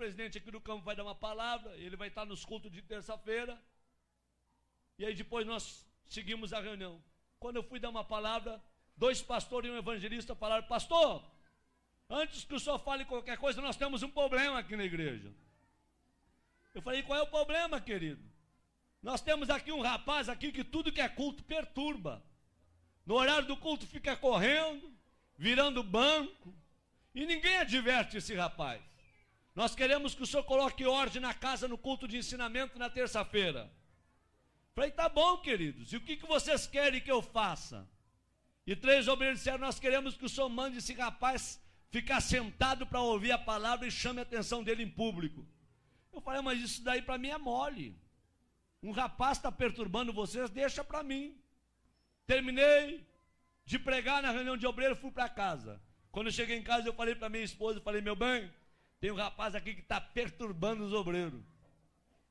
presidente aqui do campo vai dar uma palavra, ele vai estar nos cultos de terça-feira, e aí depois nós seguimos a reunião. Quando eu fui dar uma palavra, 2 pastores e um evangelista falaram: pastor, antes que o senhor fale qualquer coisa, nós temos um problema aqui na igreja. Eu falei: qual é o problema, querido? Nós temos aqui um rapaz aqui que tudo que é culto perturba. No horário do culto fica correndo, virando banco, e ninguém adverte esse rapaz. Nós queremos que o senhor coloque ordem na casa no culto de ensinamento na terça-feira. Falei: tá bom, queridos, e o que vocês querem que eu faça? E 3 obreiros disseram: nós queremos que o senhor mande esse rapaz ficar sentado para ouvir a palavra e chame a atenção dele em público. Eu falei: mas isso daí para mim é mole. Um rapaz está perturbando vocês, deixa para mim. Terminei de pregar na reunião de obreiro, fui para casa. Quando eu cheguei em casa, eu falei para minha esposa, eu falei: meu bem, tem um rapaz aqui que está perturbando os obreiros.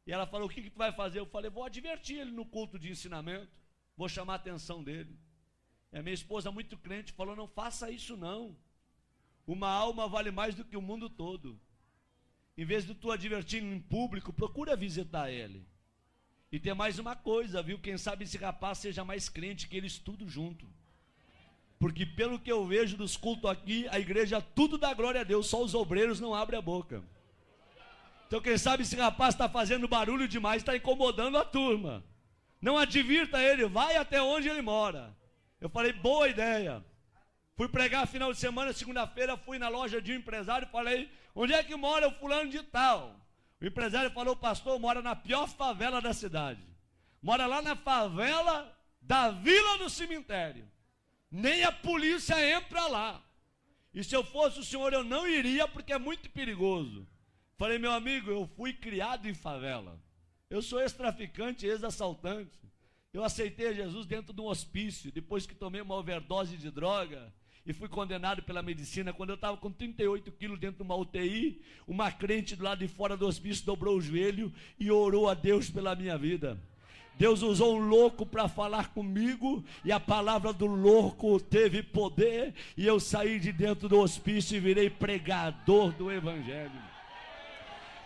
E ela falou: o que tu vai fazer? Eu falei: vou advertir ele no culto de ensinamento, vou chamar a atenção dele. E a minha esposa, muito crente, falou: não faça isso não. Uma alma vale mais do que o mundo todo. Em vez de tu advertir em público, procura visitar ele. E tem mais uma coisa, viu? Quem sabe esse rapaz seja mais crente que eles tudo junto. Porque pelo que eu vejo dos cultos aqui, a igreja tudo dá glória a Deus, só os obreiros não abrem a boca. Então quem sabe esse rapaz está fazendo barulho demais, está incomodando a turma. Não advirta ele, vai até onde ele mora. Eu falei: boa ideia. Fui pregar final de semana, segunda-feira, fui na loja de um empresário e falei: onde é que mora o fulano de tal? O empresário falou: pastor, mora na pior favela da cidade. Mora lá na favela da Vila do Cemitério. Nem a polícia entra lá. E se eu fosse o senhor, eu não iria, porque é muito perigoso. Falei: meu amigo, eu fui criado em favela. Eu sou ex-traficante, ex-assaltante. Eu aceitei Jesus dentro de um hospício, depois que tomei uma overdose de droga e fui condenado pela medicina. Quando eu estava com 38 quilos dentro de uma UTI, uma crente do lado de fora do hospício dobrou o joelho e orou a Deus pela minha vida. Deus usou um louco para falar comigo, e a palavra do louco teve poder, e eu saí de dentro do hospício e virei pregador do evangelho.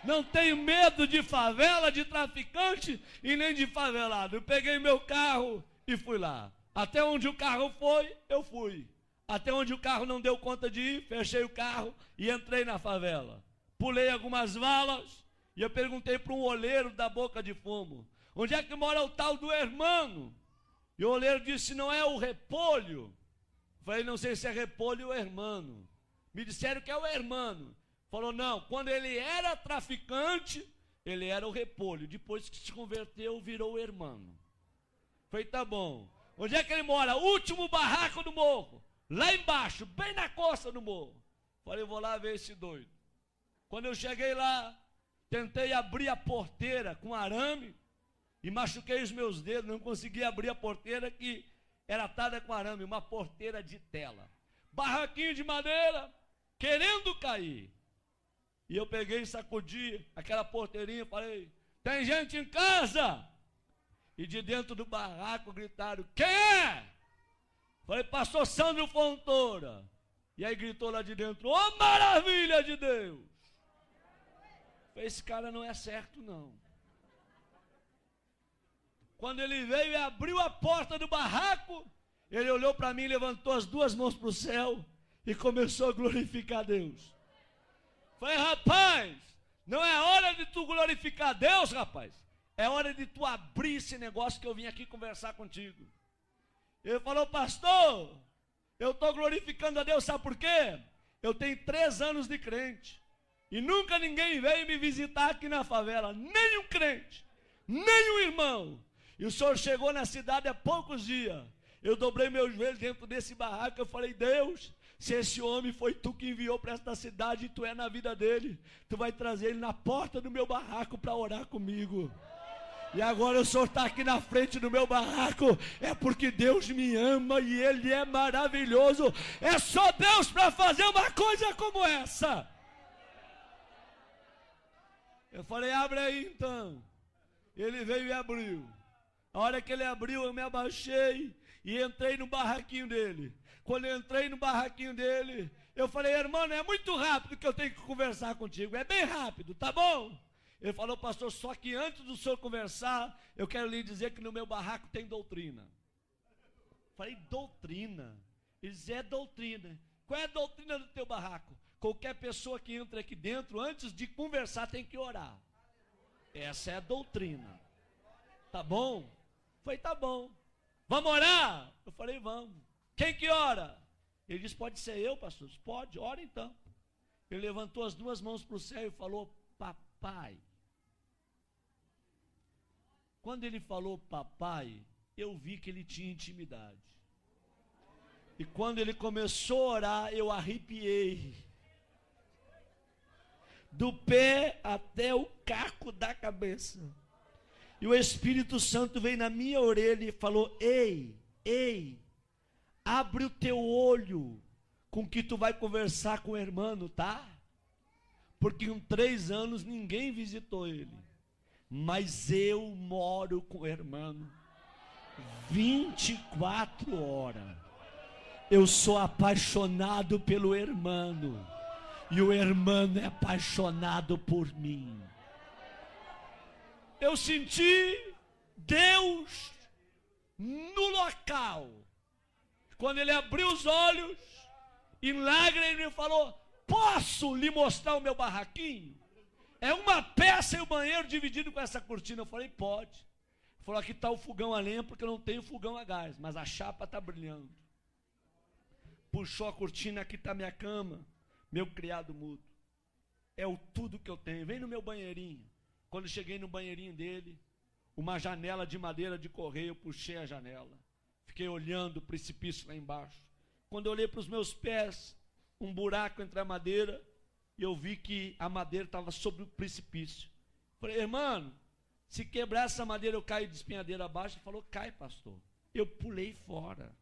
Não tenho medo de favela, de traficante e nem de favelado. Eu peguei meu carro e fui lá. Até onde o carro foi, eu fui. Até onde o carro não deu conta de ir, fechei o carro e entrei na favela. Pulei algumas valas e eu perguntei para um oleiro da Boca de Fumo: onde é que mora o tal do hermano? E o oleiro disse: não é o Repolho? Falei: não sei se é Repolho ou hermano. Me disseram que é o hermano. Falou: não, quando ele era traficante, ele era o Repolho. Depois que se converteu, virou o hermano. Falei: tá bom. Onde é que ele mora? Último barraco do morro. Lá embaixo, bem na costa do morro. Falei: vou lá ver esse doido. Quando eu cheguei lá, tentei abrir a porteira com arame e machuquei os meus dedos. Não consegui abrir a porteira, que era atada com arame, uma porteira de tela. Barraquinho de madeira, querendo cair. E eu peguei e sacudi aquela porteirinha e falei: tem gente em casa? E de dentro do barraco gritaram: quem é? Falei: pastor Sandro Fontoura. E aí gritou lá de dentro: ô maravilha de Deus! Falei: esse cara não é certo não. Quando ele veio e abriu a porta do barraco, ele olhou para mim, levantou as 2 mãos para o céu e começou a glorificar a Deus. Falei: rapaz, não é hora de tu glorificar a Deus, rapaz. É hora de tu abrir esse negócio que eu vim aqui conversar contigo. Ele falou: pastor, eu estou glorificando a Deus, sabe por quê? Eu tenho 3 anos de crente e nunca ninguém veio me visitar aqui na favela, nem um crente, nem um irmão. E o senhor chegou na cidade há poucos dias. Eu dobrei meu joelho dentro desse barraco, eu falei: Deus, se esse homem foi tu que enviou para esta cidade e tu é na vida dele, tu vai trazer ele na porta do meu barraco para orar comigo. E agora o senhor está aqui na frente do meu barraco, é porque Deus me ama e Ele é maravilhoso. É só Deus para fazer uma coisa como essa. Eu falei: abre aí então. Ele veio e abriu. A hora que ele abriu, eu me abaixei e entrei no barraquinho dele. Quando eu entrei no barraquinho dele, Eu falei, irmão, é muito rápido que eu tenho que conversar contigo, é bem rápido, tá bom? Ele falou, pastor, só que antes do senhor conversar, eu quero lhe dizer que no meu barraco tem doutrina. Falei, doutrina? Ele disse, é doutrina. Qual é a doutrina do teu barraco? Qualquer pessoa que entra aqui dentro, antes de conversar, tem que orar. Essa é a doutrina. Tá bom? Falei, tá bom. Vamos orar? Eu falei, vamos. Quem que ora? Ele disse, pode ser eu, pastor? Pode, ora então. Ele levantou as duas mãos para o céu e falou, papai. Quando ele falou papai, eu vi que ele tinha intimidade. E quando ele começou a orar, eu arrepiei. Do pé até o caco da cabeça. E o Espírito Santo veio na minha orelha e falou, ei, abre o teu olho com que tu vai conversar com o irmão, tá? Porque em 3 anos ninguém visitou ele. Mas eu moro com o irmão 24 horas. Eu sou apaixonado pelo irmão. E o irmão é apaixonado por mim. Eu senti Deus no local. Quando ele abriu os olhos, em lágrimas ele me falou, posso lhe mostrar o meu barraquinho? É uma peça e o banheiro dividido com essa cortina. Eu falei, pode. Ele falou, aqui está o fogão a lenha, porque eu não tenho fogão a gás, mas a chapa está brilhando. Puxou a cortina, aqui está minha cama, meu criado mudo. É o tudo que eu tenho. Vem no meu banheirinho. Quando eu cheguei no banheirinho dele, uma janela de madeira de correio, eu puxei a janela. Fiquei olhando o precipício lá embaixo. Quando eu olhei para os meus pés, um buraco entre a madeira, e eu vi que a madeira estava sobre o precipício. Falei, irmão, se quebrar essa madeira eu caio de espinhadeira abaixo. Ele falou, cai, pastor. Eu pulei fora.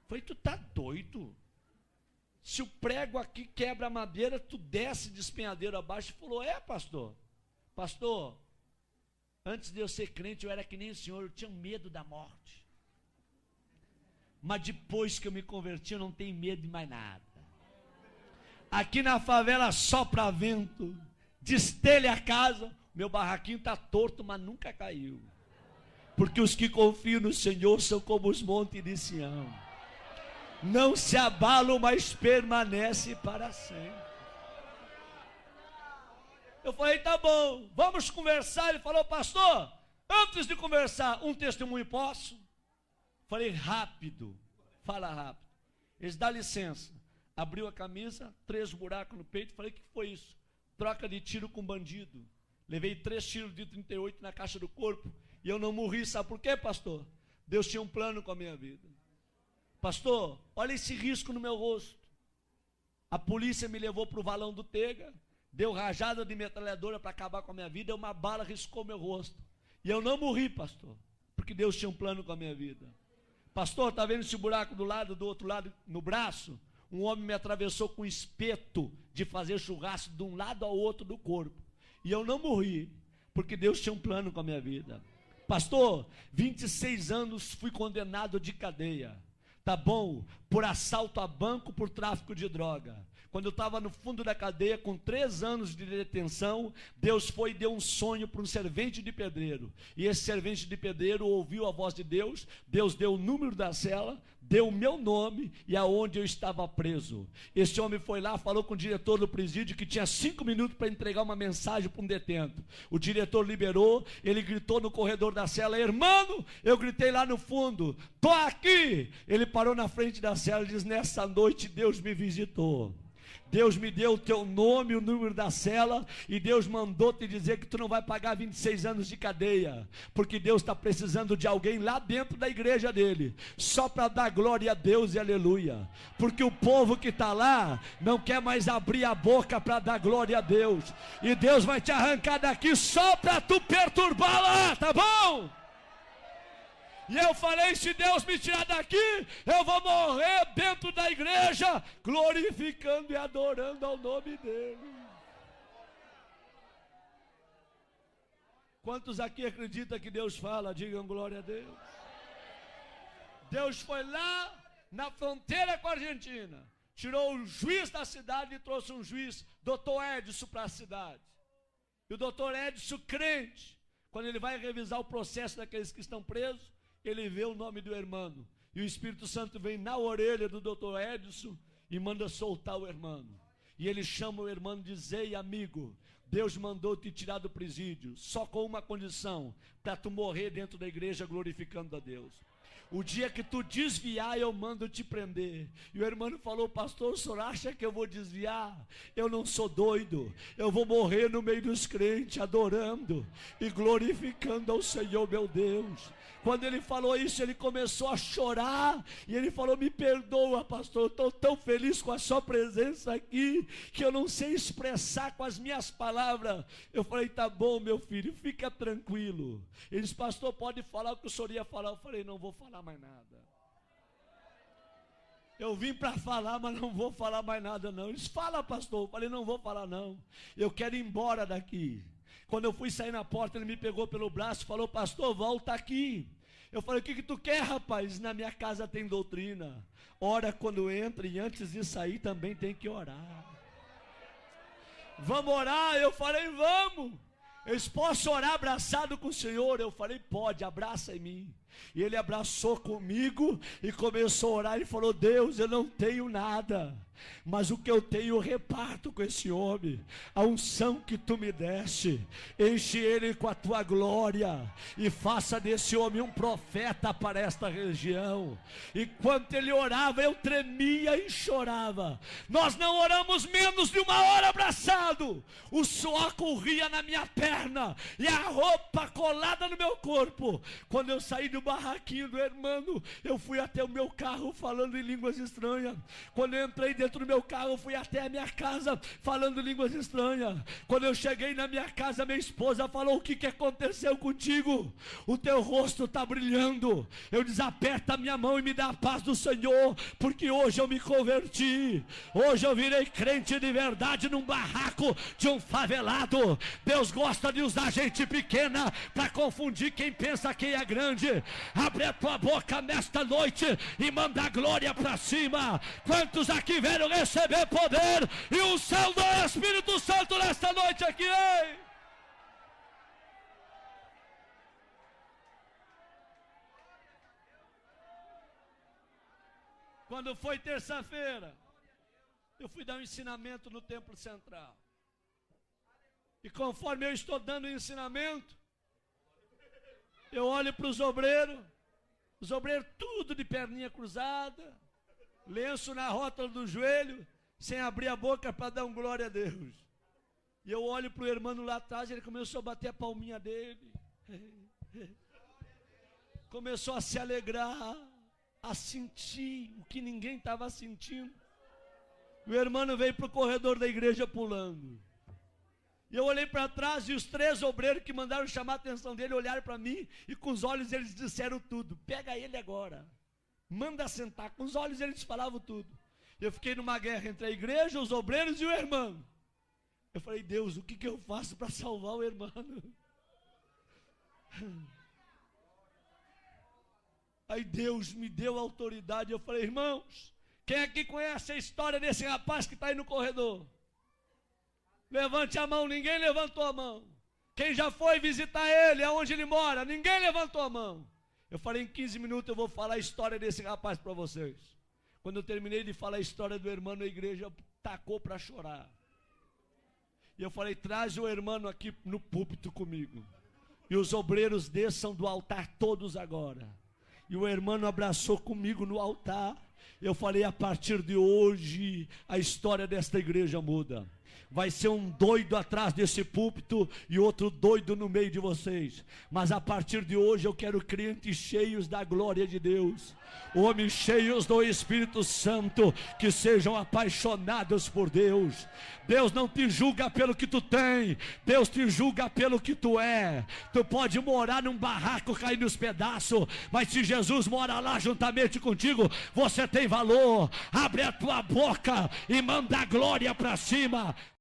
Falei, tu tá doido? Se o prego aqui quebra a madeira, tu desce de espinhadeira abaixo. Ele falou, é, pastor. Pastor, antes de eu ser crente, eu era que nem o senhor, eu tinha medo da morte. Mas depois que eu me converti, eu não tenho medo de mais nada. Aqui na favela sopra vento, destelha a casa, meu barraquinho está torto, mas nunca caiu. Porque os que confiam no Senhor são como os montes de Sião. Não se abalam, mas permanecem para sempre. Eu falei, tá bom, vamos conversar. Ele falou, pastor, antes de conversar, um testemunho posso? Falei, rápido, fala rápido. Eles dão licença. Abriu a camisa, 3 buracos no peito. Falei, o que foi isso? Troca de tiro com bandido. Levei 3 tiros de 38 na caixa do corpo. E eu não morri, sabe por quê, pastor? Deus tinha um plano com a minha vida. Pastor, olha esse risco no meu rosto. A polícia me levou para o valão do Tega. Deu rajada de metralhadora para acabar com a minha vida. E uma bala riscou meu rosto. E eu não morri, pastor. Porque Deus tinha um plano com a minha vida. Pastor, está vendo esse buraco do outro lado, no braço? Um homem me atravessou com espeto de fazer churrasco de um lado ao outro do corpo. E eu não morri, porque Deus tinha um plano com a minha vida. Pastor, 26 anos fui condenado de cadeia. Tá bom? Por assalto a banco, por tráfico de droga. Quando eu estava no fundo da cadeia, com 3 anos de detenção, Deus foi e deu um sonho para um servente de pedreiro. E esse servente de pedreiro ouviu a voz de Deus. Deus deu o número da cela, deu o meu nome e aonde eu estava preso. Esse homem foi lá, falou com o diretor do presídio que tinha 5 minutos para entregar uma mensagem para um detento. O diretor liberou, ele gritou no corredor da cela, irmão, eu gritei lá no fundo, tô aqui. Ele parou na frente da cela e diz, nessa noite Deus me visitou. Deus me deu o teu nome, o número da cela, e Deus mandou te dizer que tu não vai pagar 26 anos de cadeia, porque Deus está precisando de alguém lá dentro da igreja dele, só para dar glória a Deus e aleluia, porque o povo que está lá, não quer mais abrir a boca para dar glória a Deus, e Deus vai te arrancar daqui só para tu perturbar lá, tá bom? E eu falei, se Deus me tirar daqui, eu vou morrer dentro da igreja, glorificando e adorando ao nome dele. Quantos aqui acreditam que Deus fala? Digam glória a Deus. Deus foi lá na fronteira com a Argentina, tirou o juiz da cidade e trouxe um juiz, doutor Edson, para a cidade. E o doutor Edson, crente, quando ele vai revisar o processo daqueles que estão presos, ele vê o nome do irmão. E o Espírito Santo vem na orelha do doutor Edson e manda soltar o irmão. E ele chama o irmão e diz: ei, amigo, Deus mandou te tirar do presídio, só com uma condição, para tu morrer dentro da igreja glorificando a Deus. O dia que tu desviar, eu mando te prender. E o irmão falou: pastor, o senhor acha que eu vou desviar? Eu não sou doido, eu vou morrer no meio dos crentes, adorando e glorificando ao Senhor meu Deus. Quando ele falou isso, ele começou a chorar, e ele falou: me perdoa, pastor, eu estou tão feliz com a sua presença aqui, que eu não sei expressar com as minhas palavras. Eu falei: tá bom, meu filho, fica tranquilo. Ele disse: pastor, pode falar o que o senhor ia falar. Eu falei: não vou falar mais nada. Eu vim para falar, mas não vou falar mais nada não. Ele disse: fala, pastor. Eu falei: não vou falar não, eu quero ir embora daqui. Quando eu fui sair na porta, ele me pegou pelo braço e falou: pastor, volta aqui. Eu falei: o que tu quer, rapaz? Na minha casa tem doutrina. Ora quando entra, e antes de sair também tem que orar. Vamos orar? Eu falei: vamos. Eu posso orar abraçado com o Senhor? Eu falei: pode, abraça em mim. E ele abraçou comigo e começou a orar e falou: Deus, eu não tenho nada, mas o que eu tenho eu reparto com esse homem. A unção que tu me deste, enche ele com a tua glória e faça desse homem um profeta para esta região. Enquanto ele orava, eu tremia e chorava. Nós não oramos menos de uma hora abraçado. O suor corria na minha perna e a roupa colada no meu corpo. Quando eu saí do barraquinho do irmão, eu fui até o meu carro falando em línguas estranhas. Quando eu entrei dentro do meu carro, eu fui até a minha casa falando línguas estranhas. Quando eu cheguei na minha casa, minha esposa falou: o que aconteceu contigo? O teu rosto está brilhando. Eu disse: aperta a minha mão e me dá a paz do Senhor, porque hoje eu me converti. Hoje eu virei crente de verdade num barraco de um favelado. Deus gosta de usar gente pequena para confundir quem pensa quem é grande. Abre a tua boca nesta noite e manda a glória para cima. Quantos aqui vieram receber poder e o céu do Espírito Santo nesta noite aqui, hein? Quando foi terça-feira, eu fui dar um ensinamento no Templo Central. E conforme eu estou dando o ensinamento, eu olho para os obreiros tudo de perninha cruzada, lenço na rótula do joelho, sem abrir a boca para dar um glória a Deus. E eu olho para o irmão lá atrás, ele começou a bater a palminha dele, começou a se alegrar, a sentir o que ninguém estava sentindo. O irmão veio para o corredor da igreja pulando. E eu olhei para trás, e os 3 obreiros que mandaram chamar a atenção dele olharam para mim, e com os olhos eles disseram tudo: pega ele agora, manda sentar. Com os olhos eles falavam tudo. Eu fiquei numa guerra entre a igreja, os obreiros e o irmão. Eu falei: Deus, o que eu faço para salvar o irmão? Aí Deus me deu autoridade. Eu falei: irmãos, quem aqui conhece a história desse rapaz que está aí no corredor? Levante a mão. Ninguém levantou a mão. Quem já foi visitar ele, aonde ele mora? Ninguém levantou a mão. Eu falei: em 15 minutos eu vou falar a história desse rapaz para vocês. Quando eu terminei de falar a história do irmão, a igreja tacou para chorar. E eu falei: traz o irmão aqui no púlpito comigo. E os obreiros desçam do altar todos agora. E o irmão abraçou comigo no altar. Eu falei: a partir de hoje, a história desta igreja muda. Vai ser um doido atrás desse púlpito e outro doido no meio de vocês. Mas a partir de hoje eu quero crentes cheios da glória de Deus. Homens cheios do Espírito Santo, que sejam apaixonados por Deus. Deus não te julga pelo que tu tem, Deus te julga pelo que tu é. Tu pode morar num barraco cair nos pedaços, mas se Jesus mora lá juntamente contigo, você tem valor. Abre a tua boca e manda a glória para cima.